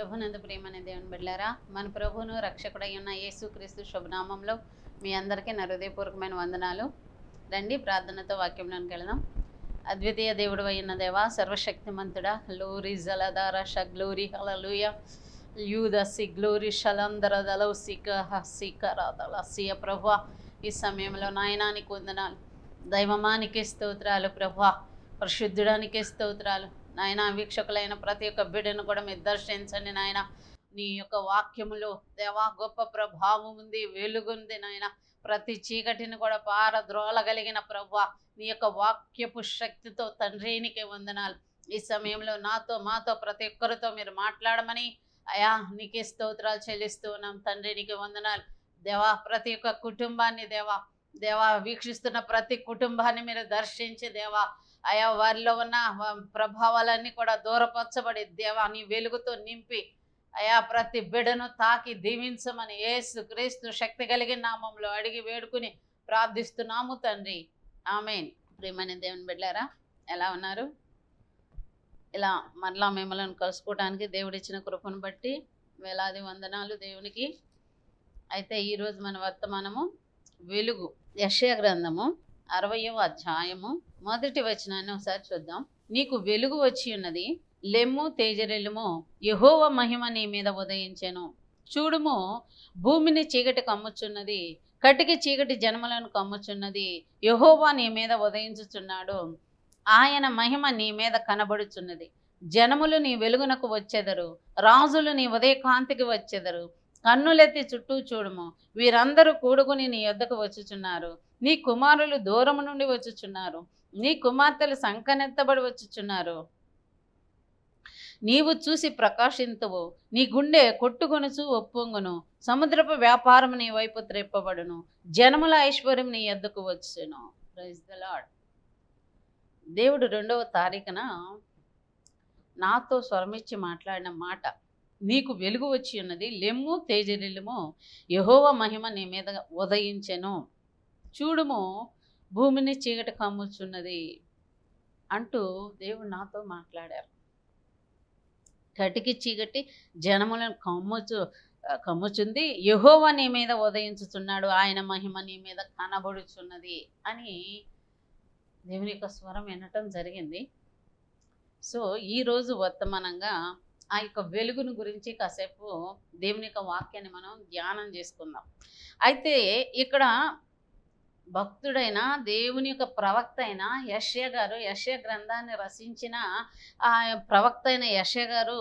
ప్రభునందు ప్రియమైన దేవుని బిడ్డలారా, మన ప్రభువును రక్షకుడై ఉన్న యేసుక్రీస్తు శుభనామంలో మీ అందరికీ నా హృదయపూర్వకమైన వందనాలు. రండి ప్రార్థనతో వాక్యంలోనికి వెళదాం. అద్వితీయ దేవుడు అయిన దేవా, సర్వశక్తిమంతుడా, గ్లోరీ జలధార షగ్లోరీ హల్లెలూయా యూదసి గ్లోరీ షలందర దలౌసిక హసికరాదల సియ ప్రభువా, ఈ సమయంలో నాయనానికి వందనాలు, దైవమానికి స్తోత్రాలు ప్రభువా, పరిశుద్ధుడానికి స్తోత్రాలు నాయన. వీక్షకులైన ప్రతి ఒక్క బిడ్డను కూడా మీరు దర్శించండి నాయన. నీ యొక్క వాక్యములో దేవా గొప్ప ప్రభావం ఉంది, వెలుగుంది నాయన. ప్రతి చీకటిని కూడా పారద్రోలగలిగిన ప్రభువా, నీ యొక్క వాక్యపు శక్తితో తండ్రినికి వందనాలు. ఈ సమయంలో నాతో మాతో ప్రతి ఒక్కరితో మీరు మాట్లాడమని అయా నీకే స్తోత్రాలు చెల్లిస్తూ ఉన్నాం తండ్రికి వందనాలు. దేవా ప్రతి ఒక్క కుటుంబాన్ని దేవా వీక్షిస్తున్న ప్రతి కుటుంబాన్ని మీరు దర్శించి దేవా అయా వారిలో ఉన్న ప్రభావాలన్నీ కూడా దూరపరచబడి దేవా నీ వెలుగుతో నింపి అయా ప్రతి బిడ్డను తాకి దీవించమని యేసుక్రీస్తు శక్తి కలిగిన నామంలో అడిగి వేడుకుని ప్రార్థిస్తున్నాము తండ్రి, ఆమేన్. ప్రియమైన దేవుని బిడ్డలారా, ఎలా ఉన్నారు? ఇలా మరలా మిమ్మల్ని కలుసుకోవడానికి దేవుడిచ్చిన కృపను బట్టి వేలాది వందనాలు దేవునికి. అయితే ఈరోజు మన వర్తమానము వెలుగు. యెషయా గ్రంథము 60వ అధ్యాయము 1వ వచనాన్ని ఒకసారి చూద్దాం. నీకు వెలుగు వచ్చి ఉన్నది, లెమ్ము తేజరిల్లుము, యెహోవా మహిమ నీ మీద ఉదయించెను. చూడుము, భూమిని చీకటి కమ్ముచున్నది, కటికి చీకటి జనములను కమ్ముచున్నది. యెహోవా నీ మీద ఉదయించుచున్నాడు, ఆయన మహిమ నీ మీద కనబడుచున్నది. జనములు నీ వెలుగునకు వచ్చెదరు, రాజులు నీ ఉదయకాంతికి వచ్చెదరు. కన్నులెత్తి చుట్టూ చూడుము, వీరందరూ కూడుకుని నీ యొద్దకు వచ్చుచున్నారు. నీ కుమారులు దూరము నుండి వచ్చుచున్నారు, నీ కుమార్తెలు సంకనెత్తబడి వచ్చుచున్నారు. నీవు చూసి ప్రకాశింతువు, నీ గుండె కొట్టుకొనుచు ఒప్పొంగును. సముద్రపు వ్యాపారం నీ వైపు త్రెప్పబడును, జనముల ఐశ్వర్యం నీ యొద్దకు వచ్చును. Praise the Lord. దేవుడు 2వ తారీఖున నాతో స్వరమిచ్చి మాట్లాడిన మాట, నీకు వెలుగు వచ్చి ఉన్నది, లెమ్ము తేజరిల్లుము, యెహోవా మహిమ నీ మీద ఉదయించెను. చూడుము, భూమిని చీకటి కమ్ముచున్నది అంటూ దేవుడు నాతో మాట్లాడారు. కటికి చీకటి జనములను కమ్ముచుంది, యెహోవా నీ మీద ఉదయించుచున్నాడు, ఆయన మహిమ నీ మీద కనబడుచున్నది అని దేవుని యొక్క స్వరం వినటం జరిగింది. సో ఈరోజు వర్తమానంగా ఆ యొక్క వెలుగును గురించి కాసేపు దేవుని యొక్క వాక్యాన్ని మనం ధ్యానం చేసుకుందాం. అయితే ఇక్కడ భక్తుడైన దేవుని యొక్క ప్రవక్త అయిన యెషయా గారు, యెషయా గ్రంథాన్ని రచించిన ఆ ప్రవక్త అయిన యెషయా గారు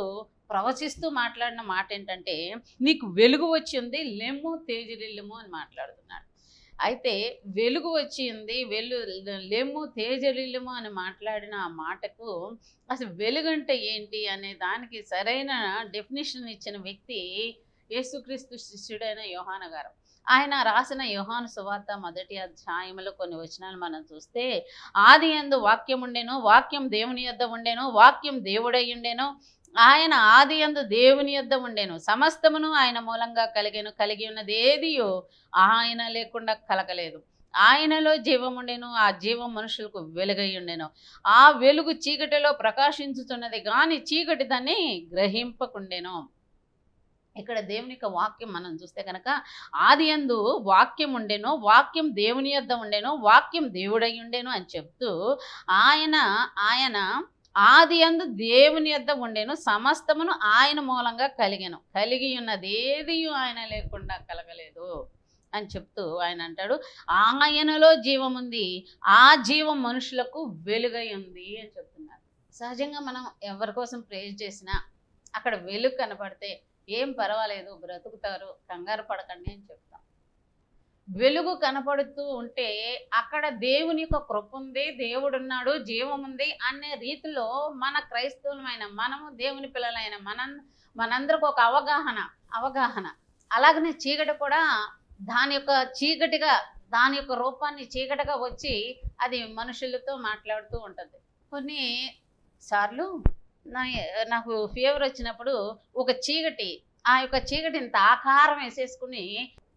ప్రవచిస్తూ మాట్లాడిన మాట ఏంటంటే, నీకు వెలుగు వచ్చింది, లెమ్ము తేజరిల్లుము అని మాట్లాడుతున్నాడు. అయితే వెలుగు వచ్చింది, లెమ్ము తేజరిల్లుము అని మాట్లాడిన ఆ మాటకు అసలు వెలుగు అంటే ఏంటి అనే దానికి సరైన డెఫినేషన్ ఇచ్చిన వ్యక్తి యేసుక్రీస్తు శిష్యుడైన యోహాను గారు. ఆయన రాసిన యోహాను సువార్త 1వ అధ్యాయంలో కొన్ని వచనాలు మనం చూస్తే, ఆది యందు వాక్యం ఉండెను, వాక్యం దేవుని యొద్ద ఉండెను, వాక్యం దేవుడై ఉండెను, ఆయన ఆది యందు దేవుని యొద్ద ఉండెను, సమస్తమును ఆయన మూలంగా కలిగెను, కలిగి ఉన్నది ఏదియో ఆయన లేకుండా కలగలేదు. ఆయనలో జీవం ఉండెను, ఆ జీవం మనుషులకు వెలుగై ఉండెను. ఆ వెలుగు చీకటిలో ప్రకాశించుతున్నది కానీ చీకటి దాన్ని గ్రహింపకుండెను. ఇక్కడ దేవుని యొక్క వాక్యం మనం చూస్తే కనుక, ఆది యందు వాక్యం ఉండెను, వాక్యం దేవుని యొద్ద ఉండెను, వాక్యం దేవుడై ఉండెను అని చెప్తూ ఆయన ఆది యందు దేవుని యొద్ద ఉండెను, సమస్తమును ఆయన మూలంగా కలిగెను, కలిగి ఉన్నది ఏది ఆయన లేకుండా కలగలేదు అని చెప్తూ ఆయన అంటాడు, ఆయనలో జీవం ఉంది, ఆ జీవం మనుషులకు వెలుగై ఉంది అని చెప్తున్నారు. సహజంగా మనం ఎవరి కోసం ప్రేర్ చేసినా అక్కడ వెలుగు కనపడితే ఏం పర్వాలేదు, బ్రతుకుతారు, కంగారు పడకండి అని చెప్తాం. వెలుగు కనపడుతూ ఉంటే అక్కడ దేవుని యొక్క కృప ఉంది, దేవుడున్నాడు, జీవం ఉంది అనే రీతిలో మన క్రైస్తవులమైన మనము, దేవుని పిల్లలైన మనందరికి ఒక అవగాహన. అలాగనే చీకటి కూడా దాని యొక్క చీకటిగా, దాని యొక్క రూపాన్ని చీకటిగా వచ్చి అది మనుషులతో మాట్లాడుతూ ఉంటుంది. కొన్నిసార్లు నాకు ఫీవర్ వచ్చినప్పుడు ఒక చీకటి, ఆ యొక్క చీకటి ఇంత ఆకారం వేసేసుకుని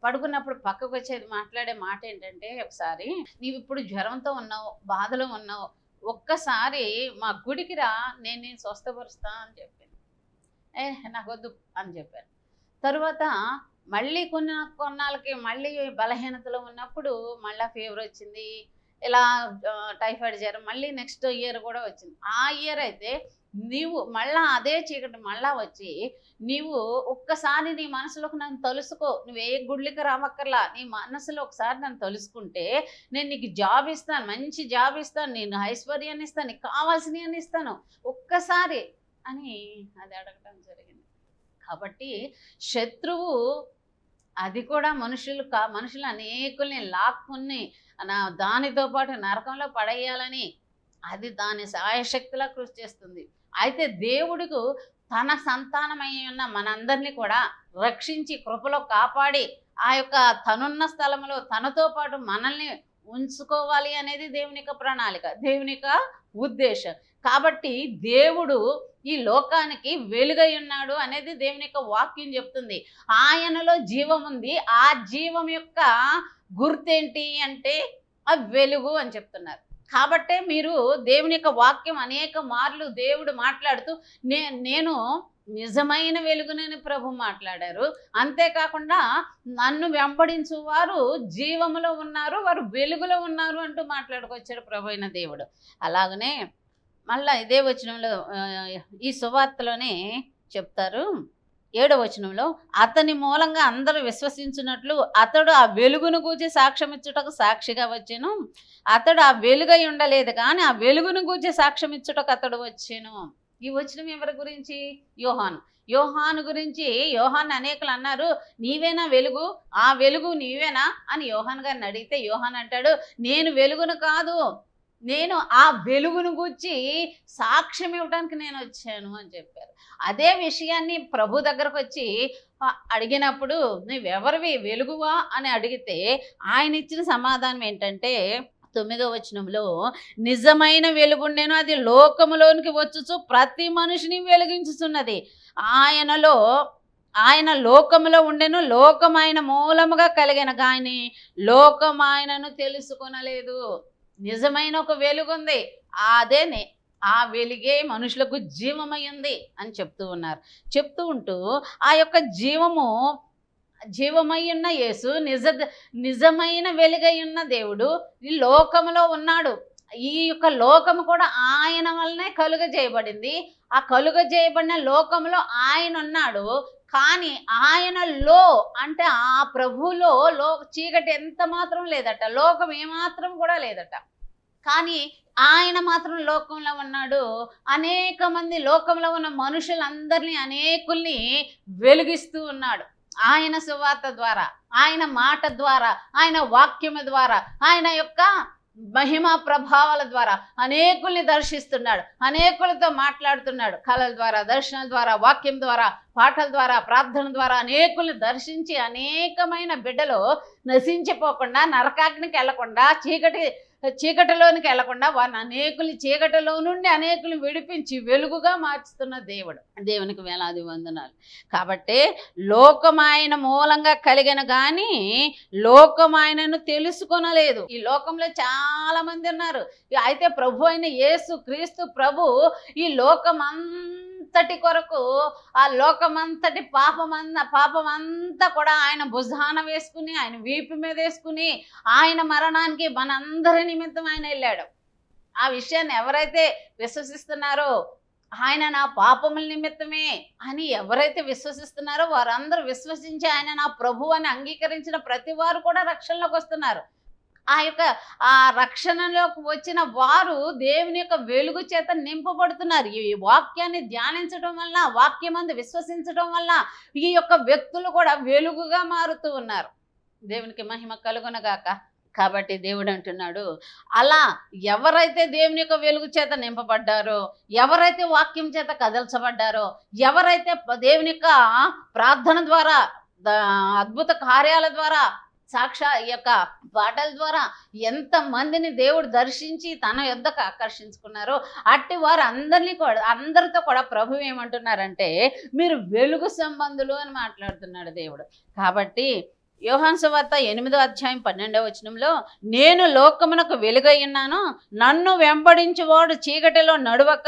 పడుకున్నప్పుడు పక్కకు వచ్చేది మాట్లాడే మాట ఏంటంటే, ఒకసారి నీవు ఇప్పుడు జ్వరంతో ఉన్నావు, బాధలో ఉన్నావు, ఒక్కసారి మా గుడికి రా, నేను స్వస్థపరుస్తా అని చెప్పింది. నాకొద్దు అని చెప్పాను. తరువాత మళ్ళీ కొన్నాళ్ళకి మళ్ళీ బలహీనతలో ఉన్నప్పుడు మళ్ళీ ఫీవర్ వచ్చింది. ఇలా టైఫాయిడ్ జ్వరం మళ్ళీ నెక్స్ట్ ఇయర్ కూడా వచ్చింది. ఆ ఇయర్ అయితే నీవు మళ్ళా అదే చీకటి మళ్ళా వచ్చి నీవు ఒక్కసారి నీ మనసులోకి నన్ను తలుసుకో, నువ్వు ఏ గుడ్లకి రామక్కర్లా, నీ మనసులో ఒకసారి నన్ను తలుసుకుంటే నేను నీకు జాబ్ ఇస్తాను, మంచి జాబ్ ఇస్తాను, నేను ఐశ్వర్యాన్ని ఇస్తాను, నీకు కావాల్సినవన్నీ ఇస్తాను ఒక్కసారి అని అది అడగటం జరిగింది. కాబట్టి శత్రువు అది కూడా మనుషులు అనేకుల్ని లాక్కుని దానితో పాటు నరకంలో పడేయాలని అది దాని సాయశక్తిలా కృషి చేస్తుంది. అయితే దేవుడికి తన సంతానమై ఉన్న మనందరినీ కూడా రక్షించి కృపలో కాపాడి ఆ యొక్క తనున్న స్థలంలో తనతో పాటు మనల్ని ఉంచుకోవాలి అనేది దేవుని యొక్క ప్రణాళిక, దేవుని యొక్క ఉద్దేశం. కాబట్టి దేవుడు ఈ లోకానికి వెలుగై ఉన్నాడు అనేది దేవుని యొక్క వాక్యం చెప్తుంది. ఆయనలో జీవం ఉంది. ఆ జీవం యొక్క గుర్తేంటి అంటే ఆ వెలుగు అని చెప్తున్నారు. కాబట్టే మీరు దేవుని యొక్క వాక్యం అనేక మార్లు దేవుడు మాట్లాడుతూ నేను నిజమైన వెలుగునని ప్రభు మాట్లాడారు. అంతేకాకుండా నన్ను వెంబడించు వారు జీవములో ఉన్నారు, వారు వెలుగులో ఉన్నారు అంటూ మాట్లాడుకొచ్చాడు ప్రభు అయిన దేవుడు. అలాగనే మళ్ళీ ఇదే వచనంలో ఈ సువార్తలోనే చెప్తారు 7వ వచనంలో, అతని మూలంగా అందరూ విశ్వసించినట్లు అతడు ఆ వెలుగును గూర్చి సాక్ష్యం ఇచ్చుటకు సాక్షిగా వచ్చెను. అతడు ఆ వెలుగై ఉండలేదు కానీ ఆ వెలుగును గూర్చి సాక్ష్యం ఇచ్చుటకు అతడు వచ్చెను. ఈ వచనం ఎవరి గురించి? యోహాను గురించి. యోహాను అనేకులు అన్నారు, నీవేనా వెలుగు, ఆ వెలుగు నీవేనా అని యోహాను గారిని అడిగితే యోహాను అంటాడు, నేను వెలుగును కాదు, నేను ఆ వెలుగును గూర్చి సాక్ష్యం ఇవ్వడానికి నేను వచ్చాను అని చెప్పారు. అదే విషయాన్ని ప్రభు దగ్గరకు వచ్చి అడిగినప్పుడు నువ్వెవరివి, వెలుగువా అని అడిగితే ఆయన ఇచ్చిన సమాధానం ఏంటంటే 9వ వచనంలో, నిజమైన వెలుగుండెను, అది లోకములోనికి వచ్చుచు ప్రతి మనిషిని వెలిగించుచున్నది. ఆయన లోకములో ఉండెను, లోకం ఆయన మూలముగా కలిగిన కానీ లోకం ఆయనను తెలుసుకొనలేదు. నిజమైన ఒక వెలుగుంది, అదేనే ఆ వెలుగే మనుషులకు జీవమై ఉంది అని చెప్తూ ఉంటూ ఆ యొక్క జీవమై ఉన్న యేసు నిజమైన వెలుగై ఉన్న దేవుడు ఈ లోకములో ఉన్నాడు. ఈ యొక్క లోకము కూడా ఆయన వల్లనే కలుగజేయబడింది. ఆ కలుగజేయబడిన లోకంలో ఆయన ఉన్నాడు. కానీ ఆయనలో అంటే ఆ ప్రభువులో చీకటి ఎంత మాత్రం లేదట, లోకం ఏమాత్రం కూడా లేదట. కానీ ఆయన మాత్రం లోకంలో ఉన్నాడు. అనేక మంది లోకంలో ఉన్న మనుషులందరినీ అనేకుల్ని వెలిగిస్తూ ఉన్నాడు. ఆయన సువార్త ద్వారా, ఆయన మాట ద్వారా, ఆయన వాక్యము ద్వారా, ఆయన యొక్క మహిమ ప్రభావాల ద్వారా అనేకుల్ని దర్శిస్తున్నాడు, అనేకులతో మాట్లాడుతున్నాడు. కళల ద్వారా, దర్శనాల ద్వారా, వాక్యం ద్వారా, పాటల ద్వారా, ప్రార్థన ద్వారా అనేకుల్ని దర్శించి అనేకమైన బిడ్డలు నశించిపోకుండా, నరకాగ్నికి వెళ్లకుండా, చీకటిలోనికి వెళ్లకుండా వారిని అనేకుల్ని చీకటిలో నుండి అనేకుల్ని విడిపించి వెలుగుగా మార్చుతున్న దేవుడు. దేవునికి వేలాది వందనాలు. కాబట్టి లోకం ఆయన మూలంగా కలిగిన కానీ లోకం ఆయనను తెలుసుకొనలేదు. ఈ లోకంలో చాలా మంది ఉన్నారు. అయితే ప్రభు అయిన యేసు క్రీస్తు ప్రభు ఈ లోకమంతటి కొరకు, ఆ లోకమంతటి పాపమంతా కూడా ఆయన భుజాన వేసుకుని, ఆయన వీపు మీద వేసుకుని, ఆయన మరణానికి మనందరి నిమిత్తం ఆయన వెళ్ళాడు. ఆ విషయాన్ని ఎవరైతే విశ్వసిస్తున్నారో, ఆయన నా పాపముల నిమిత్తమే అని ఎవరైతే విశ్వసిస్తున్నారో వారందరూ విశ్వసించి ఆయన నా ప్రభు అని అంగీకరించిన ప్రతి వారు కూడా రక్షణలోకి వస్తున్నారు. ఆ రక్షణలోకి వచ్చిన వారు దేవుని యొక్క వెలుగు చేత నింపబడుతున్నారు. ఈ వాక్యాన్ని ధ్యానించడం వల్ల, వాక్యమందు విశ్వసించడం వల్ల ఈ యొక్క వ్యక్తులు కూడా వెలుగుగా మారుతూ ఉన్నారు. దేవునికి మహిమ కలుగునగాక. కాబట్టి దేవుడు అంటున్నాడు, అలా ఎవరైతే దేవుని యొక్క వెలుగు చేత నింపబడ్డారో, ఎవరైతే వాక్యం చేత కదల్చబడ్డారో, ఎవరైతే దేవుని యొక్క ప్రార్థన ద్వారా, అద్భుత కార్యాల ద్వారా, ఈ యొక్క పాటల ద్వారా ఎంతమందిని దేవుడు దర్శించి తన యొద్దకు ఆకర్షించుకున్నారో అట్టి వారు అందరితో కూడా ప్రభు ఏమంటున్నారంటే మీరు వెలుగు సంబంధులు అని మాట్లాడుతున్నాడు దేవుడు. కాబట్టి యోహాను సువార్త 8వ అధ్యాయం 12వ వచనంలో, నేను లోకమునకు వెలుగై ఉన్నాను, నన్ను వెంబడించువాడు చీకటిలో నడవక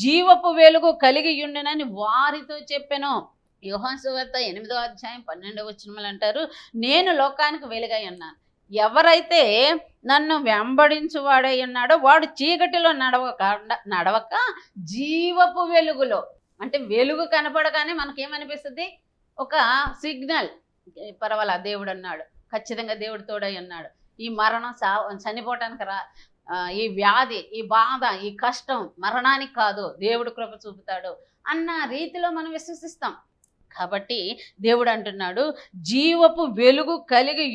జీవపు వెలుగు కలిగి ఉండునని వారితో చెప్పెను. యోహాను సువార్త 8వ అధ్యాయం 12వ వచనంలో అంటారు, నేను లోకానికి వెలుగై ఉన్నాను. ఎవరైతే నన్ను వెంబడించువాడై ఉన్నాడో వాడు చీకటిలో నడవక జీవపు వెలుగులో, అంటే వెలుగు కనపడగానే మనకేమనిపిస్తుంది? ఒక సిగ్నల్, పర్వాలా దేవుడు అన్నాడు, ఖచ్చితంగా దేవుడు తోడై ఉన్నాడు, ఈ మరణం చనిపోవటానికి ఈ వ్యాధి, ఈ బాధ, ఈ కష్టం మరణానికి కాదు, దేవుడు కృప చూపుతాడు అన్న రీతిలో మనం విశ్వసిస్తాం. కాబట్టి దేవుడు అంటున్నాడు, జీవపు వెలుగు కలిగి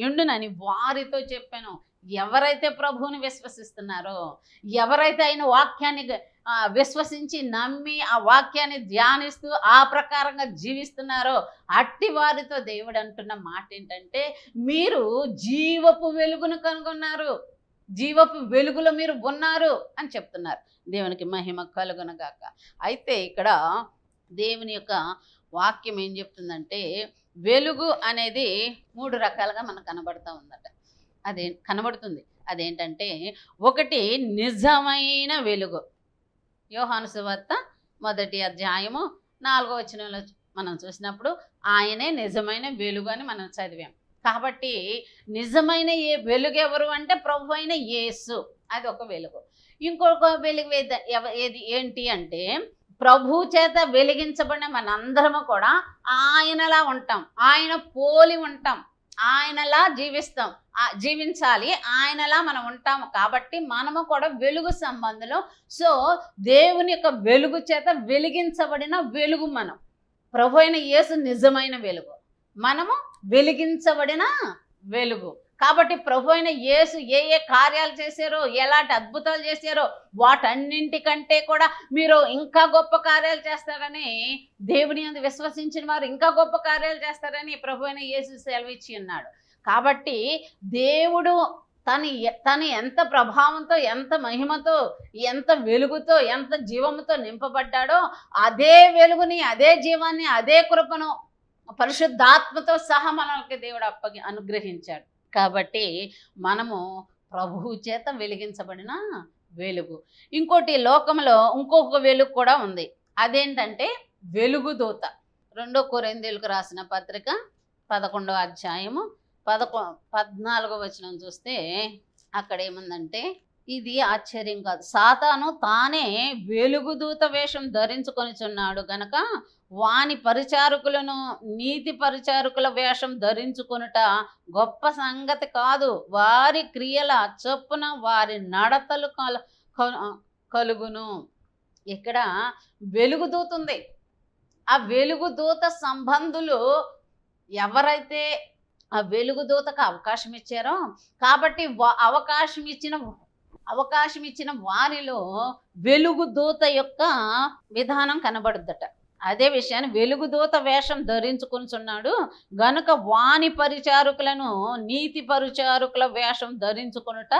ఉండునని వారితో చెప్పాను. ఎవరైతే ప్రభువుని విశ్వసిస్తున్నారో, ఎవరైతే ఆయన వాక్యాన్ని విశ్వసించి నమ్మి ఆ వాక్యాన్ని ధ్యానిస్తూ ఆ ప్రకారంగా జీవిస్తున్నారో అట్టి వారితో దేవుడు అంటున్న మాట ఏంటంటే, మీరు జీవపు వెలుగును కనుగొన్నారు, జీవపు వెలుగులో మీరు ఉన్నారు అని చెప్తున్నారు. దేవునికి మహిమ కలుగునగాక. అయితే ఇక్కడ దేవుని యొక్క వాక్యం ఏం చెప్తుందంటే, వెలుగు అనేది 3 రకాలుగా మనకు కనబడుతుంది. అదేంటంటే, ఒకటి నిజమైన వెలుగు. యోహాను సువార్త 1వ అధ్యాయము 4వ వచనంలో మనం చూసినప్పుడు ఆయనే నిజమైన వెలుగు అని మనం చదివాం. కాబట్టి నిజమైన వెలుగు ఎవరు అంటే ప్రభు అయిన యేసు, అది ఒక వెలుగు. ఇంకొక వెలుగు ఏంటి అంటే, ప్రభు చేత వెలిగించబడిన మనందరము కూడా ఆయనలా ఉంటాం, ఆయన పోలి ఉంటాం, ఆయనలా జీవించాలి, ఆయనలా మనం ఉంటాము. కాబట్టి మనము కూడా వెలుగు సంబంధంలో, సో దేవుని యొక్క వెలుగు చేత వెలిగించబడిన వెలుగు మనం. ప్రభు అయిన యేసు నిజమైన వెలుగు, మనము వెలిగించబడిన వెలుగు. కాబట్టి ప్రభు అయిన యేసు ఏ కార్యాలు చేశారో, ఎలాంటి అద్భుతాలు చేశారో వాటన్నింటికంటే కూడా మీరు ఇంకా గొప్ప కార్యాలు చేస్తారని, దేవుని యందు విశ్వసించిన వారు ఇంకా గొప్ప కార్యాలు చేస్తారని ప్రభు అయిన యేసు సెలవిచ్చి ఉన్నాడు. కాబట్టి దేవుడు తను ఎంత ప్రభావంతో, ఎంత మహిమతో, ఎంత వెలుగుతో, ఎంత జీవముతో నింపబడ్డాడో అదే వెలుగుని, అదే జీవాన్ని, అదే కృపను పరిశుద్ధాత్మతో సహా మనకి దేవుడు అనుగ్రహించాడు. కాబట్టి మనము ప్రభువు చేత వెలిగించబడిన వెలుగు. ఇంకోటి, లోకంలో ఇంకొక వెలుగు కూడా ఉంది. అదేంటంటే వెలుగుదూత. 2 కొరింథీయులకు రాసిన పత్రిక 11వ అధ్యాయము 14వ వచనం చూస్తే అక్కడ ఏముందంటే, ఇది ఆశ్చర్యం కాదు, సాతాను తానే వెలుగుదూత వేషం ధరించుకొనిచున్నాడు గనక వాని పరిచారకులను నీతి పరిచారకుల వేషం ధరించుకొనుట గొప్ప సంగతి కాదు, వారి క్రియల చొప్పున వారి నడతలు కలుగును. ఇక్కడ వెలుగుదూత ఉంది. ఆ వెలుగుదూత సంబంధులు ఎవరైతే ఆ వెలుగుదూతకు అవకాశం ఇచ్చారో, కాబట్టి అవకాశం ఇచ్చిన వారిలో వెలుగుదూత యొక్క విధానం కనబడుద్దట. అదే విషయాన్ని వెలుగుదూత వేషం ధరించుకొనిచున్నాడు గనుక వాని పరిచారకులను నీతి పరిచారకుల వేషం ధరించుకొనుట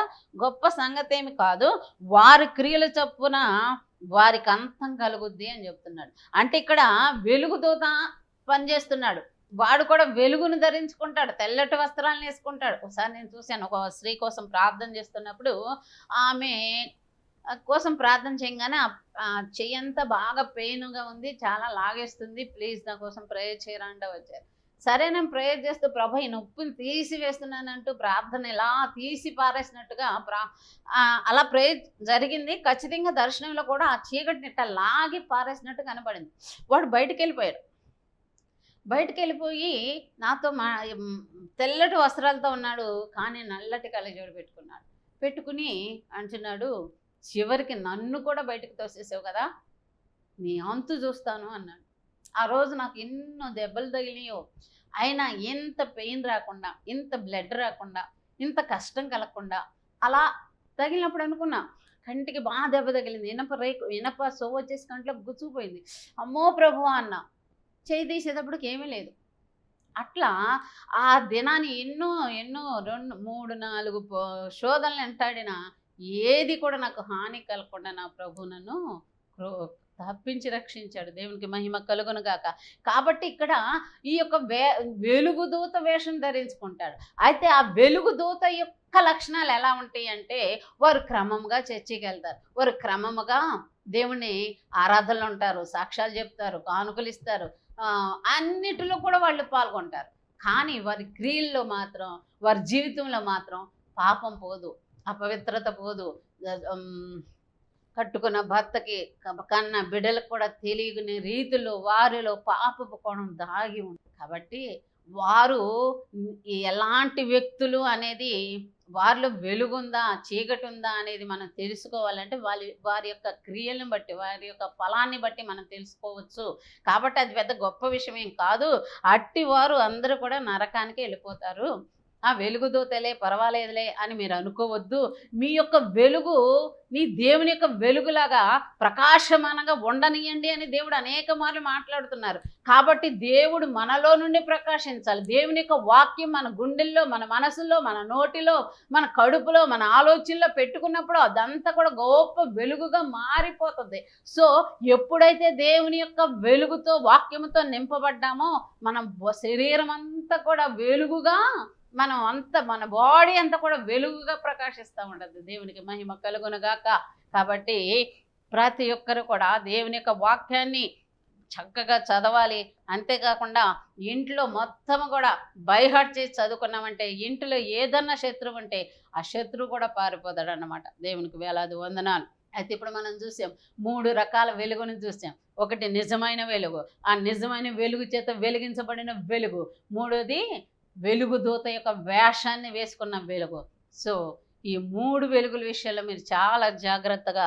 గొప్ప సంగతేమి కాదు, వారి క్రియల చొప్పున వారికి అంతం కలుగుద్ది అని చెప్తున్నాడు. అంటే ఇక్కడ వెలుగుదూత పనిచేస్తున్నాడు, వాడు కూడా వెలుగును ధరించుకుంటాడు, తెల్లటి వస్త్రాలను వేసుకుంటాడు. ఒకసారి నేను చూశాను, ఒక స్త్రీ కోసం ప్రార్థన చేస్తున్నప్పుడు ఆమె కోసం ప్రార్థన చేయగానే చెయ్యంతా బాగా పెయిన్గా ఉంది, చాలా లాగేస్తుంది, ప్లీజ్ నా కోసం ప్రేయర్ చేయరంట వచ్చారు. సరే, నేను ప్రేయర్ చేస్తూ ప్రభు ఈ నొప్పిని తీసి వేస్తున్నానంటూ ప్రార్థన ఇలా తీసి పారేసినట్టుగా అలా ప్రేయర్ జరిగింది. ఖచ్చితంగా దర్శనంలో కూడా ఆ చీకటిని ఇట్లా లాగి పారేసినట్టు కనపడింది. వాడు బయటికి వెళ్ళిపోయి నాతో తెల్లటి వస్త్రాలతో ఉన్నాడు, కానీ నల్లటి కళ్ళజోడు పెట్టుకుని అంటున్నాడు, చివరికి నన్ను కూడా బయటకు తోసేసావు కదా, నీ అంతు చూస్తాను అన్నాడు. ఆ రోజు నాకు ఎన్నో దెబ్బలు తగిలినాయో, అయినా ఎంత పెయిన్ రాకుండా, ఇంత బ్లడ్ రాకుండా, ఇంత కష్టం కలగకుండా అలా తగిలినప్పుడు అనుకున్నా, కంటికి బాగా దెబ్బ తగిలింది, ఇనప సోవ వచ్చేసి కంట్లోకి గుచ్చుకుపోయింది. అమ్మో ప్రభు అన్న, చేయి తీసేటప్పటికి ఏమీ లేదు. అట్లా ఆ దినాన్ని ఎన్నో 2, 3, 4 శోధనలు వెంటాడినా ఏది కూడా నాకు హాని కలగకుండా నా ప్రభు నన్ను తప్పించి రక్షించాడు. దేవునికి మహిమ కలుగును గాక. కాబట్టి ఇక్కడ ఈ యొక్క వెలుగుదూత వేషం ధరించుకుంటాడు. అయితే ఆ వెలుగుదూత యొక్క లక్షణాలు ఎలా ఉంటాయి అంటే, వారు క్రమంగా చర్చికి వెళ్తారు, వారు క్రమముగా దేవుని ఆరాధనలు ఉంటారు, సాక్ష్యాలు చెప్తారు, కానుకలు ఇస్తారు, అన్నిటిలో కూడా వాళ్ళు పాల్గొంటారు. కానీ వారి క్రియల్లో మాత్రం, వారి జీవితంలో మాత్రం పాపం పోదు, అపవిత్రత పోదు. కట్టుకున్న భర్తకి కన్న బిడ్డలకు కూడా తెలియని రీతిలో వారిలో పాపపు కోణం దాగి ఉంది. కాబట్టి వారు ఎలాంటి వ్యక్తులు అనేది, వారిలో వెలుగుందా చీకటి ఉందా అనేది మనం తెలుసుకోవాలంటే వారి యొక్క క్రియలను బట్టి, వారి యొక్క ఫలాన్ని బట్టి మనం తెలుసుకోవచ్చు. కాబట్టి అది పెద్ద గొప్ప విషయం ఏం కాదు. అట్టి వారు అందరూ కూడా నరకానికి వెళ్ళిపోతారు. వెలుగుదూతలే పర్వాలేదులే అని మీరు అనుకోవద్దు. మీ యొక్క వెలుగు నీ దేవుని యొక్క వెలుగులాగా ప్రకాశమానంగా ఉండనియండి అని దేవుడు అనేక మార్లు మాట్లాడుతున్నారు. కాబట్టి దేవుడు మనలో నుండి ప్రకాశించాలి. దేవుని యొక్క వాక్యం మన గుండెల్లో, మన మనసులో, మన నోటిలో, మన కడుపులో, మన ఆలోచనలో పెట్టుకున్నప్పుడు అదంతా కూడా గొప్ప వెలుగుగా మారిపోతుంది. సో ఎప్పుడైతే దేవుని యొక్క వెలుగుతో, వాక్యముతో నింపబడ్డామో మన శరీరం అంతా కూడా వెలుగుగా, మన బాడీ అంతా కూడా వెలుగుగా ప్రకాశిస్తూ ఉంటుంది. దేవునికి మహిమ కలుగునుగాక. కాబట్టి ప్రతి ఒక్కరు కూడా దేవుని యొక్క వాక్యాన్ని చక్కగా చదవాలి. అంతేకాకుండా ఇంట్లో మొత్తం కూడా బైహార్ట్ చేసి చదువుకున్నామంటే, ఇంట్లో ఏదన్నా శత్రువు ఉంటే ఆ శత్రువు కూడా పారిపోతాడు అన్నమాట. దేవునికి వేలాది వందనాలు. అయితే ఇప్పుడు మనం చూసాం 3 రకాల వెలుగును చూసాం. ఒకటి నిజమైన వెలుగు, ఆ నిజమైన వెలుగు చేత వెలిగించబడిన వెలుగు. మూడోది వెలుగుదూత యొక్క వేషాన్ని వేసుకున్న వెలుగు. సో ఈ 3 వెలుగుల విషయాల్లో మీరు చాలా జాగ్రత్తగా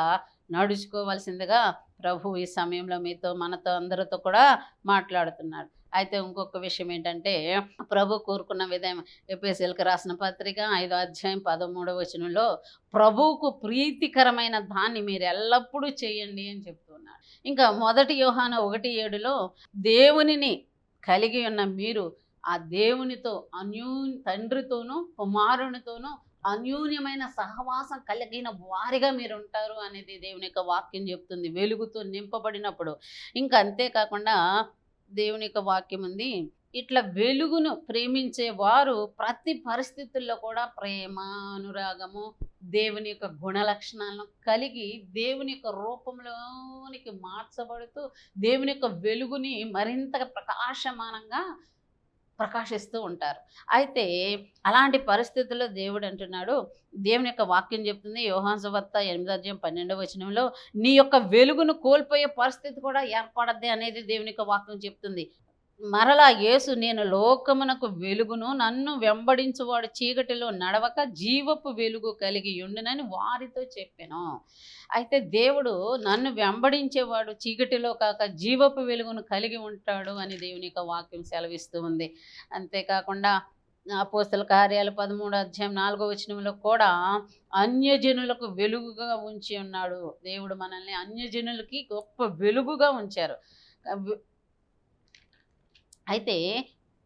నడుచుకోవాల్సిందిగా ప్రభు ఈ సమయంలో మనతో అందరితో కూడా మాట్లాడుతున్నాడు. అయితే ఇంకొక విషయం ఏంటంటే, ప్రభు కోరుకున్న విధం ఎఫెసీయులకు రాసిన పత్రిక 5వ అధ్యాయం 13వ వచనంలో ప్రభువుకు ప్రీతికరమైన దాన్ని మీరు ఎల్లప్పుడూ చేయండి అని చెప్తున్నాడు. ఇంకా 1 యోహాను 1:7లో దేవునిని కలిగి ఉన్న మీరు ఆ దేవునితో తండ్రితోనూ కుమారునితోనూ అన్యూన్యమైన సహవాసం కలిగిన వారిగా మీరు ఉంటారు అనేది దేవుని యొక్క వాక్యం చెప్తుంది, వెలుగుతో నింపబడినప్పుడు. ఇంకా అంతేకాకుండా దేవుని యొక్క వాక్యం ఉంది, ఇట్లా వెలుగును ప్రేమించే వారు ప్రతి పరిస్థితుల్లో కూడా ప్రేమ, అనురాగము, దేవుని యొక్క గుణ లక్షణాలను కలిగి దేవుని యొక్క రూపంలోనికి మార్చబడుతూ దేవుని యొక్క వెలుగుని మరింతగా ప్రకాశమానంగా ప్రకాశిస్తూ ఉంటారు. అయితే అలాంటి పరిస్థితుల్లో దేవుడు అంటున్నాడు, దేవుని యొక్క వాక్యం చెప్తుంది యోహాను సువార్త 8వ అధ్యాయం 12వ వచనంలో, నీ యొక్క వెలుగును కోల్పోయే పరిస్థితి కూడా ఏర్పడద్ది అనేది దేవుని యొక్క వాక్యం చెప్తుంది. మరలా యేసు, నేను లోకమునకు వెలుగును, నన్ను వెంబడించువాడు చీకటిలో నడవక జీవపు వెలుగు కలిగి ఉండునని వారితో చెప్పాను. అయితే దేవుడు నన్ను వెంబడించేవాడు చీకటిలో కాక జీవపు వెలుగును కలిగి ఉంటాడు అని దేవుని యొక్క వాక్యం సెలవిస్తూ ఉంది. అంతేకాకుండా అపోస్తల కార్యాలు 13వ అధ్యాయం 4వ వచనంలో కూడా అన్యజనులకు వెలుగుగా ఉంచి ఉన్నాడు. దేవుడు మనల్ని అన్యజనులకి గొప్ప వెలుగుగా ఉంచారు. అయితే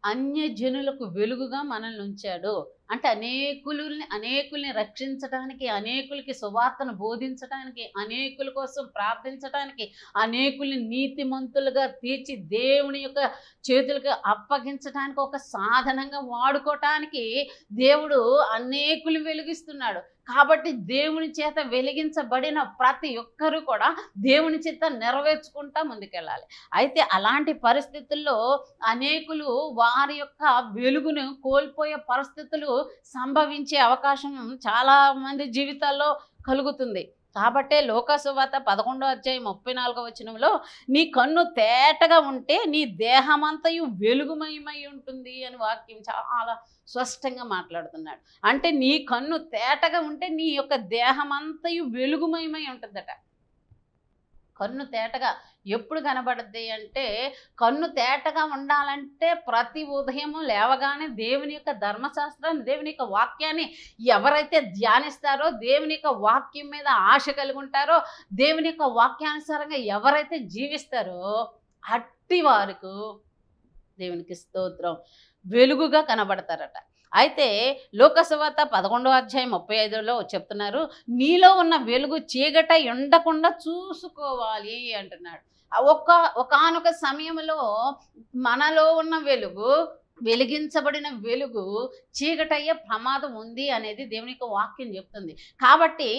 అన్యజనులకు వెలుగుగా మనల్ని ఉంచాడు అంటే అనేకుల్ని రక్షించడానికి, అనేకులకి సువార్తను బోధించడానికి, అనేకుల కోసం ప్రార్థించడానికి, అనేకుల్ని నీతిమంతులుగా తీర్చి దేవుని యొక్క చేతులకు అప్పగించడానికి ఒక సాధనంగా వాడుకోవటానికి దేవుడు అనేకులు వెలిగిస్తున్నాడు. కాబట్టి దేవుని చేత వెలిగించబడిన ప్రతి ఒక్కరూ కూడా దేవుని చేత నెరవేర్చుకుంటా ముందుకెళ్ళాలి. అయితే అలాంటి పరిస్థితుల్లో అనేకులు వారి యొక్క వెలుగును కోల్పోయే పరిస్థితులు సంభవించే అవకాశం చాలా మంది జీవితాల్లో కలుగుతుంది. కాబట్టే లోకాసువార్త 11వ అధ్యాయం 34వ వచనంలో, నీ కన్ను తేటగా ఉంటే నీ దేహమంతయు వెలుగుమయమై ఉంటుంది అని వాక్యం చాలా స్పష్టంగా మాట్లాడుతున్నాడు. అంటే నీ కన్ను తేటగా ఉంటే నీ యొక్క దేహమంతయు వెలుగుమయమై ఉంటుందట. కన్ను తేటగా ఎప్పుడు కనబడుద్ది అంటే, కన్ను తేటగా ఉండాలంటే ప్రతి ఉదయము లేవగానే దేవుని యొక్క ధర్మశాస్త్రాన్ని, దేవుని యొక్క వాక్యాన్ని ఎవరైతే ధ్యానిస్తారో, దేవుని యొక్క వాక్యం మీద ఆశ కలిగి ఉంటారో, దేవుని యొక్క వాక్యానుసారంగా ఎవరైతే జీవిస్తారో అట్టి వారికి దేవునికి స్తోత్రం వెలుగుగా కనబడతారట. అయితే లోకసువార్త 11:35 చెప్తున్నారు, నీలో ఉన్న వెలుగు చీకట ఉండకుండా చూసుకోవాలి అంటున్నాడు. ఒకానొక సమయంలో మనలో ఉన్న వెలుగు, వెలిగించబడిన వెలుగు చీకటయ్యే ప్రమాదం ఉంది అనేది దేవుని యొక్క వాక్యం చెప్తుంది. కాబట్టి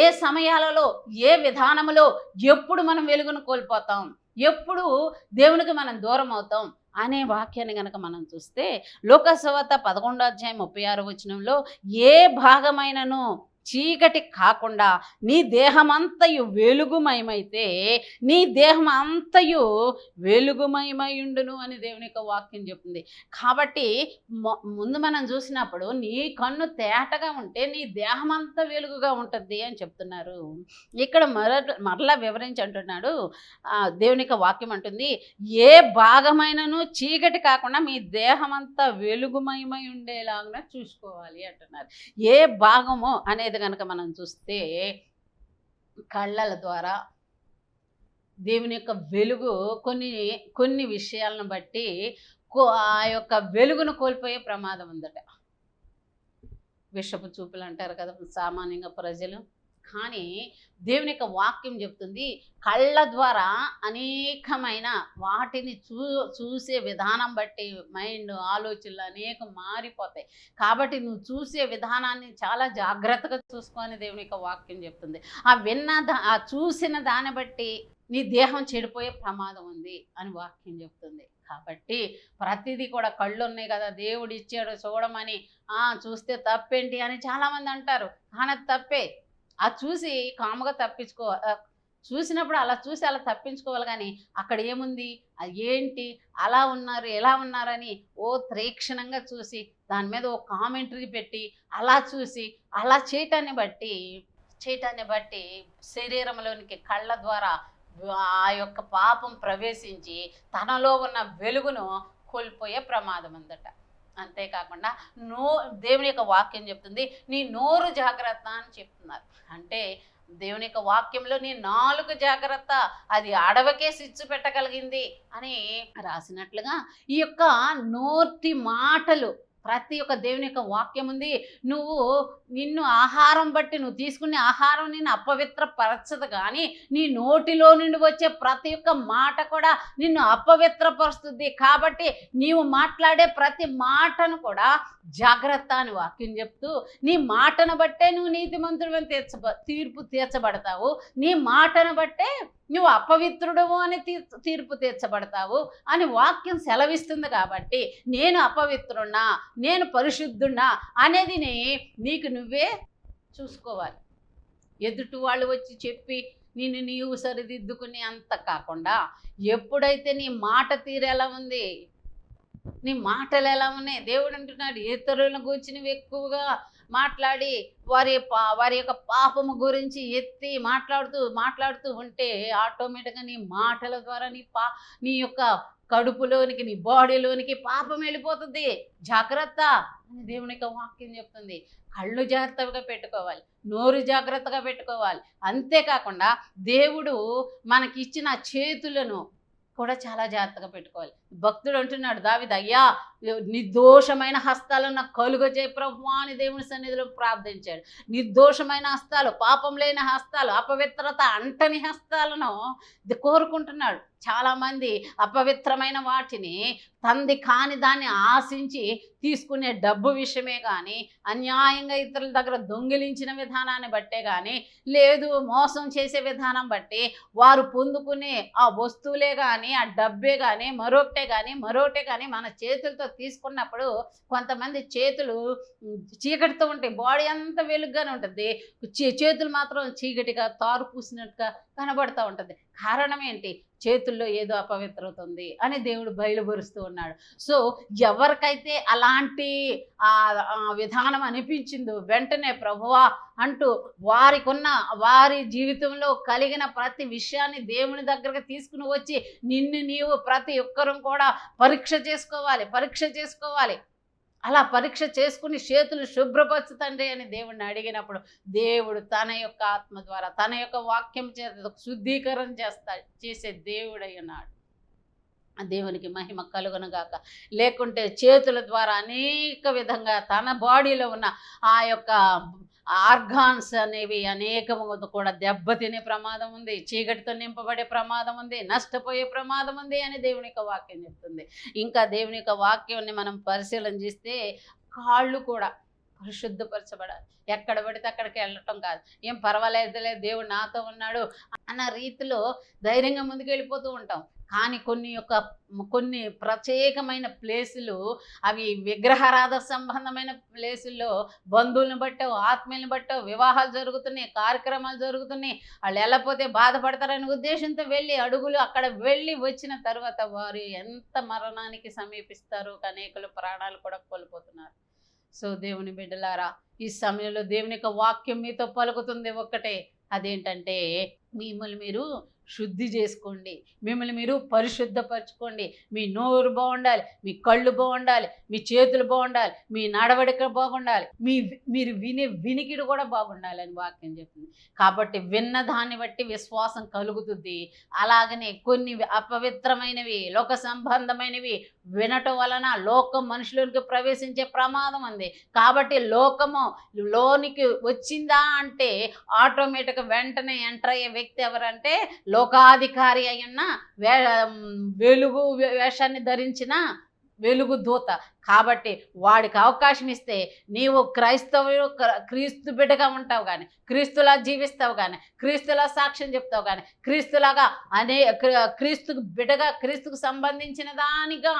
ఏ సమయాలలో, ఏ విధానములో, ఎప్పుడు మనం వెలుగును కోల్పోతాం, ఎప్పుడు దేవునికి మనం దూరం అవుతాం అనే వాక్యాన్ని గనక మనం చూస్తే, లోకసువార్త 11:36 ఏ భాగమైనను చీకటి కాకుండా నీ దేహమంతయు వెలుగుమయమైతే నీ దేహం అంతయు వెలుగుమయమయుండును అని దేవుని యొక్క వాక్యం చెప్తుంది. కాబట్టి ముందు మనం చూసినప్పుడు నీ కన్ను తేటగా ఉంటే నీ దేహం అంతా వెలుగుగా ఉంటుంది అని చెప్తున్నారు. ఇక్కడ మరలా వివరించి అంటున్నాడు, దేవుని యొక్క వాక్యం అంటుంది, ఏ భాగమైనను చీకటి కాకుండా మీ దేహం అంతా వెలుగుమయమై ఉండేలాగా చూసుకోవాలి అంటున్నారు. ఏ భాగము అనేది కనుక మనం చూస్తే కళ్ళల ద్వారా దేవుని యొక్క వెలుగు కొన్ని విషయాలను బట్టి ఆ యొక్క వెలుగును కోల్పోయే ప్రమాదం ఉందట. విషపు చూపులు అంటారు కదా సామాన్యంగా ప్రజలు. కానీ దేవుని యొక్క వాక్యం చెప్తుంది, కళ్ళ ద్వారా అనేకమైన వాటిని చూసే విధానం బట్టి మైండ్, ఆలోచనలు అనేకం మారిపోతాయి. కాబట్టి నువ్వు చూసే విధానాన్ని చాలా జాగ్రత్తగా చూసుకొని దేవుని యొక్క వాక్యం చెప్తుంది. ఆ చూసిన దాన్ని బట్టి నీ దేహం చెడిపోయే ప్రమాదం ఉంది అని వాక్యం చెప్తుంది. కాబట్టి ప్రతిదీ కూడా కళ్ళు ఉన్నాయి కదా దేవుడు ఇచ్చాడు చూడమని, చూస్తే తప్పేంటి అని చాలామంది అంటారు. కానీ అది తప్పే. అది చూసి కాముగా చూసినప్పుడు అలా చూసి అలా తప్పించుకోవాలి. కానీ అక్కడ ఏముంది, అది ఏంటి, అలా ఉన్నారు ఎలా ఉన్నారని తీక్షణంగా చూసి దాని మీద కామెంటరీ పెట్టి అలా చూసి అలా చేయటాన్ని బట్టి శరీరంలోనికి కళ్ళ ద్వారా ఆ యొక్క పాపం ప్రవేశించి తనలో ఉన్న వెలుగును కోల్పోయే ప్రమాదం ఉందట. అంతేకాకుండా దేవుని యొక్క వాక్యం చెప్తుంది, నీ నోరు జాగ్రత్త అని చెప్తున్నారు. అంటే దేవుని యొక్క వాక్యంలో నీ నాలుక జాగ్రత్త, అది అడవకే సిచ్చు పెట్టగలిగింది అని రాసినట్లుగా ఈ యొక్క నోటి మాటలు ప్రతి ఒక్క దేవుని యొక్క వాక్యం ఉంది. నిన్ను ఆహారం బట్టి నువ్వు తీసుకునే ఆహారం నిన్ను అపవిత్రపరచదు, కానీ నీ నోటిలో నుండి వచ్చే ప్రతి ఒక్క మాట కూడా నిన్ను అపవిత్రపరుస్తుంది. కాబట్టి నీవు మాట్లాడే ప్రతి మాటను కూడా జాగ్రత్త అని వాక్యం చెప్తూ, నీ మాటను బట్టే నువ్వు నీతిమంతుడివని తీర్పు తీర్చబడతావు, నీ మాటను బట్టే నువ్వు అపవిత్రుడవు అని తీర్పు తీర్చబడతావు అని వాక్యం సెలవిస్తుంది. కాబట్టి నేను అపవిత్రున్నా, నేను పరిశుద్ధున్నా అనేది నీకు నువ్వే చూసుకోవాలి. ఎదుటి వాళ్ళు వచ్చి చెప్పి నీవు సరిదిద్దుకునే అంత కాకుండా, ఎప్పుడైతే నీ మాట తీరు ఎలా ఉంది, నీ మాటలు ఎలా ఉన్నాయి, దేవుడు అంటున్నాడు, ఇతరుల గురించి నువ్వు ఎక్కువగా మాట్లాడి వారి యొక్క పాపము గురించి ఎత్తి మాట్లాడుతూ ఉంటే ఆటోమేటిక్గా నీ మాటల ద్వారా నీ యొక్క కడుపులోనికి, నీ బాడీలోనికి పాపం వెళ్ళిపోతుంది. జాగ్రత్త అని దేవుని యొక్క వాక్యం చెప్తుంది. కళ్ళు జాగ్రత్తగా పెట్టుకోవాలి, నోరు జాగ్రత్తగా పెట్టుకోవాలి. అంతేకాకుండా దేవుడు మనకిచ్చిన చేతులను కూడా చాలా జాగ్రత్తగా పెట్టుకోవాలి. భక్తుడు అంటున్నాడు, దావీదు, అయ్యా నిర్దోషమైన హస్తాలను నాకు కలుగజేయ ప్రభువా అని దేవుని సన్నిధిలో ప్రార్థించాడు. నిర్దోషమైన హస్తాలు, పాపం లేని హస్తాలు, అపవిత్రత అంటని హస్తాలను కోరుకుంటున్నాడు. చాలామంది అపవిత్రమైన వాటిని తంది కాని దాన్ని ఆశించి తీసుకునే డబ్బు విషయమే కానీ, అన్యాయంగా ఇతరుల దగ్గర దొంగిలించిన విధానాన్ని బట్టే కానీ, లేదు మోసం చేసే విధానం బట్టి వారు పొందుకునే ఆ వస్తువులే కానీ, ఆ డబ్బే కానీ, మరొకటే కానీ మన చేతులతో తీసుకున్నప్పుడు కొంతమంది చేతులు చీకటితో ఉంటాయి, బాడీ అంతా వెలుగుగానే ఉంటుంది, చేతులు మాత్రం చీకటిగా తారు పూసినట్టుగా కనబడుతూ ఉంటుంది. కారణం ఏంటి? చేతుల్లో ఏదో అపవిత్రత ఉంది అని దేవుడు బయలుపరుస్తూ ఉన్నాడు. సో ఎవరికైతే అలాంటి విధానం అనిపించిందో వెంటనే ప్రభువా అంటూ వారి జీవితంలో కలిగిన ప్రతి విషయాన్ని దేవుని దగ్గరకు తీసుకుని వచ్చి నీవు ప్రతి ఒక్కరూ కూడా పరీక్ష చేసుకోవాలి. అలా పరీక్ష చేసుకుని చేతులు శుభ్రపరచు తండ్రి అని దేవుడిని అడిగినప్పుడు దేవుడు తన యొక్క ఆత్మ ద్వారా, తన యొక్క వాక్యం చేత శుద్ధీకరణ చేసే దేవుడై ఉన్నాడు. దేవునికి మహిమ కలుగునుగాక. లేకుంటే చేతుల ద్వారా అనేక విధంగా తన బాడీలో ఉన్న ఆ యొక్క ఆర్గాన్స్ అనేవి అనేకము కూడా దెబ్బతినే ప్రమాదం ఉంది, చీకటితో నింపబడే ప్రమాదం ఉంది, నష్టపోయే ప్రమాదం ఉంది అని దేవుని యొక్క వాక్యం చెప్తుంది. ఇంకా దేవుని యొక్క వాక్యాన్ని మనం పరిశీలన చేస్తే కాళ్ళు కూడా పరిశుద్ధపరచబడాలి. ఎక్కడ పడితే అక్కడికి వెళ్ళటం కాదు. ఏం పర్వాలేదులే, దేవుడు నాతో ఉన్నాడు అన్న రీతిలో ధైర్యంగా ముందుకు వెళ్ళిపోతూ ఉంటాం. కానీ కొన్ని ప్రత్యేకమైన ప్లేసులు, అవి విగ్రహారాధన సంబంధమైన ప్లేసుల్లో బంధువులను బట్టో ఆత్మీయులను బట్టో వివాహాలు జరుగుతున్నాయి, కార్యక్రమాలు జరుగుతున్నాయి. వాళ్ళు వెళ్ళకపోతే బాధపడతారనే ఉద్దేశంతో వెళ్ళి అడుగులు అక్కడ వెళ్ళి వచ్చిన తర్వాత వారు ఎంత మరణానికి సమీపిస్తారు, అనేకులు ప్రాణాలు కూడా కోల్పోతున్నారు. సో దేవుని బిడ్డలారా, ఈ సమయంలో దేవుని యొక్క వాక్యం మీతో పలుకుతుంది ఒక్కటే, అదేంటంటే మిమ్మల్ని మీరు శుద్ధి చేసుకోండి, మిమ్మల్ని మీరు పరిశుద్ధపరచుకోండి. మీ నోరు బాగుండాలి, మీ కళ్ళు బాగుండాలి, మీ చేతులు బాగుండాలి, మీ నడవడిక బాగుండాలి, మీరు వినే వినికిడి కూడా బాగుండాలి అని వాక్యం చెప్తుంది. కాబట్టి విన్న దాన్ని బట్టి విశ్వాసం కలుగుతుంది. అలాగనే కొన్ని అపవిత్రమైనవి, లోక సంబంధమైనవి వినటం వలన లోకం మనుషులకి ప్రవేశించే ప్రమాదం ఉంది. కాబట్టి లోకము లోనికి వచ్చిందా అంటే ఆటోమేటిక్గా వెంటనే ఎంటర్ అయ్యే వ్యక్తి ఎవరంటే లోకాధికారి అయిన వెలుగు వేషాన్ని ధరించిన వెలుగు దూత. కాబట్టి వాడికి అవకాశం ఇస్తే నీవు క్రీస్తు బిడ్డగా ఉంటావు కానీ, క్రీస్తులా జీవిస్తావు కానీ, క్రీస్తులా సాక్ష్యం చెప్తావు కానీ, క్రీస్తులాగా క్రీస్తు బిడ్డగా, క్రీస్తుకు సంబంధించిన దానిగా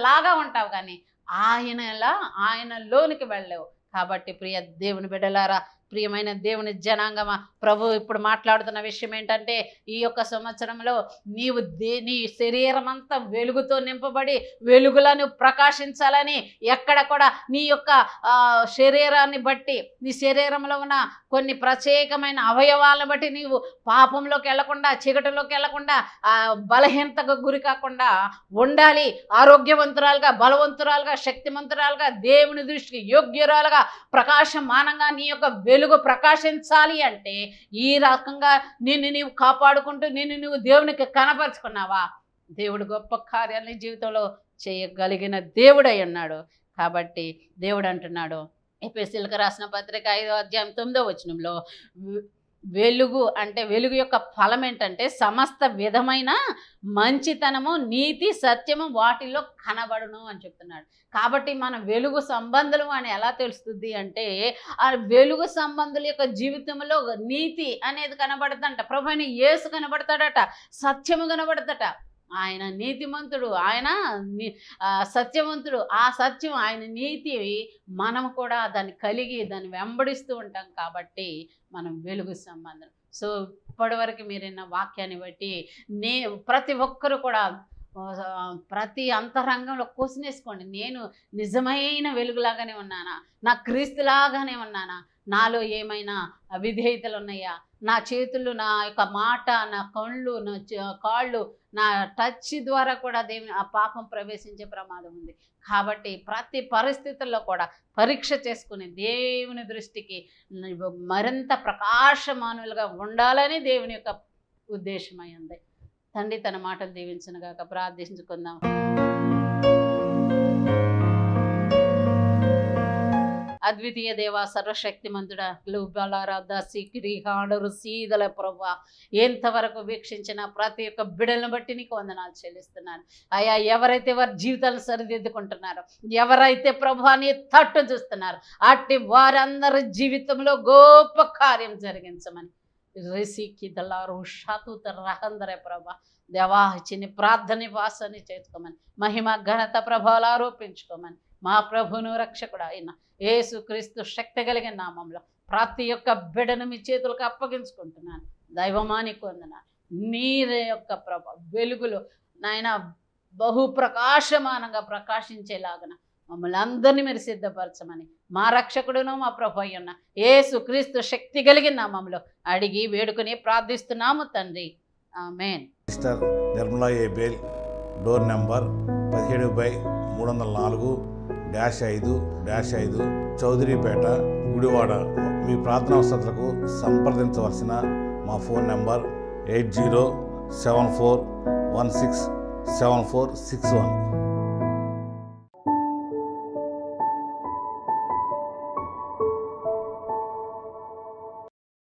లాగా ఉంటావు కానీ ఆయనలోనికి వెళ్ళలేవు. కాబట్టి ప్రియ దేవుని బిడ్డలారా, ప్రియమైన దేవుని జనాంగమా, ప్రభు ఇప్పుడు మాట్లాడుతున్న విషయం ఏంటంటే, ఈ యొక్క సంవత్సరంలో నీవు నీ శరీరం అంతా వెలుగుతో నింపబడి వెలుగులను ప్రకాశించాలని, ఎక్కడ కూడా నీ యొక్క శరీరాన్ని బట్టి, నీ శరీరంలో ఉన్న కొన్ని ప్రత్యేకమైన అవయవాలను బట్టి నీవు పాపంలోకి వెళ్లకుండా, చీకటిలోకి వెళ్లకుండా, బలహీనతకు గురి కాకుండా ఉండాలి. ఆరోగ్యవంతురాలుగా, బలవంతురాలుగా, శక్తిమంతురాలుగా, దేవుని దృష్టికి యోగ్యురాలుగా, ప్రకాశమానంగా నీ యొక్క వెలుగు ప్రకాశించాలి అంటే ఈ రకంగా నిన్ను నీవు కాపాడుకుంటూ నిన్ను నువ్వు దేవునికి కనపరుచుకున్నావా, దేవుడు గొప్ప కార్యాన్ని జీవితంలో చేయగలిగిన దేవుడై ఉన్నాడు. కాబట్టి దేవుడు అంటున్నాడు, ఎఫెసీయులకు రాసిన పత్రిక 5వ అధ్యాయం 9వ వచనంలో, వెలుగు అంటే వెలుగు యొక్క ఫలం ఏంటంటే సమస్త విధమైన మంచితనము, నీతి, సత్యము వాటిల్లో కనబడును అని చెప్తున్నాడు. కాబట్టి మన వెలుగు సంబంధులు అని ఎలా తెలుస్తుంది అంటే, ఆ వెలుగు సంబంధుల యొక్క జీవితంలో నీతి అనేది కనబడదంట, ప్రభువైన యేసు కనబడతాడట, సత్యము కనబడదట. ఆయన నీతిమంతుడు, ఆయన సత్యవంతుడు. ఆ సత్యం, ఆయన నీతి మనం కూడా దాన్ని కలిగి దాన్ని వెంబడిస్తూ ఉంటాం. కాబట్టి మనం వెలుగు సంబంధం. సో ఇప్పటివరకు మీరున్న వాక్యాన్ని బట్టి ప్రతి ఒక్కరు కూడా ప్రతి అంతరంగంలో క్వశ్చన్ వేసుకోండి, నేను నిజమైన వెలుగులాగానే ఉన్నానా, నా క్రీస్తులాగానే ఉన్నానా, నాలో ఏమైనా అవిధేయతలు ఉన్నాయా, నా చేతులు, నా యొక్క మాట, నా కళ్ళు, నా కాళ్ళు, నా టచ్ ద్వారా కూడా దేవుని ఆ పాపం ప్రవేశించే ప్రమాదం ఉంది. కాబట్టి ప్రతి పరిస్థితుల్లో కూడా పరీక్ష చేసుకుని దేవుని దృష్టికి మరింత ప్రకాశమానులుగా ఉండాలని దేవుని యొక్క ఉద్దేశమై ఉంది. తండ్రి తన మాటలు దీవించునుగాక. ప్రార్థించుకుందాం. అద్వితీయ దేవ, సర్వశక్తిమంతుడా, గ్లోబలారాధ సికిరిహాడరు సీదల ప్రభా, ఎంతవరకు వీక్షించిన ప్రతి ఒక్క బిడలను బట్టి నీకు వందనాలు చెల్లిస్తున్నాను అయ్యా. ఎవరైతే వారి జీవితాలు సరిదిద్దుకుంటున్నారో, ఎవరైతే ప్రభాని తట్టు చూస్తున్నారో, అట్టి వారందరి జీవితంలో గొప్ప కార్యం జరిగించమని రేసికి దళారు షాతుత రహందరే ప్రభా దేవా, చిన్ని ప్రార్థన వాసని చేసుకోమని, మహిమ ఘనత ప్రభావాలు ఆరోపించుకోమని, మా ప్రభును రక్షకుడు అయిన యేసుక్రీస్తు శక్తి కలిగిన నామంలో ప్రతి ఒక్క బిడ్డను మీ చేతులకు అప్పగించుకుంటున్నాను. దైవమానికి వందనాలు. నీరే యొక్క వెలుగులో నాయన బహు ప్రకాశమానంగా ప్రకాశించేలాగన మమ్మల్ని అందరినీ మీరు సిద్ధపరచమని మా రక్షకుడును మా ప్రభు అయ్యున్న యేసుక్రీస్తు శక్తి కలిగిన నామంలో అడిగి వేడుకుని ప్రార్థిస్తున్నాము తండ్రి, amen. Mister Nirmala Abel, door number 17/304-5-5 Chowdaripeta, Gudivada. మీ ప్రార్థనా అవసరాలకు సంప్రదించవలసిన మా ఫోన్ నెంబర్ 807416 7461.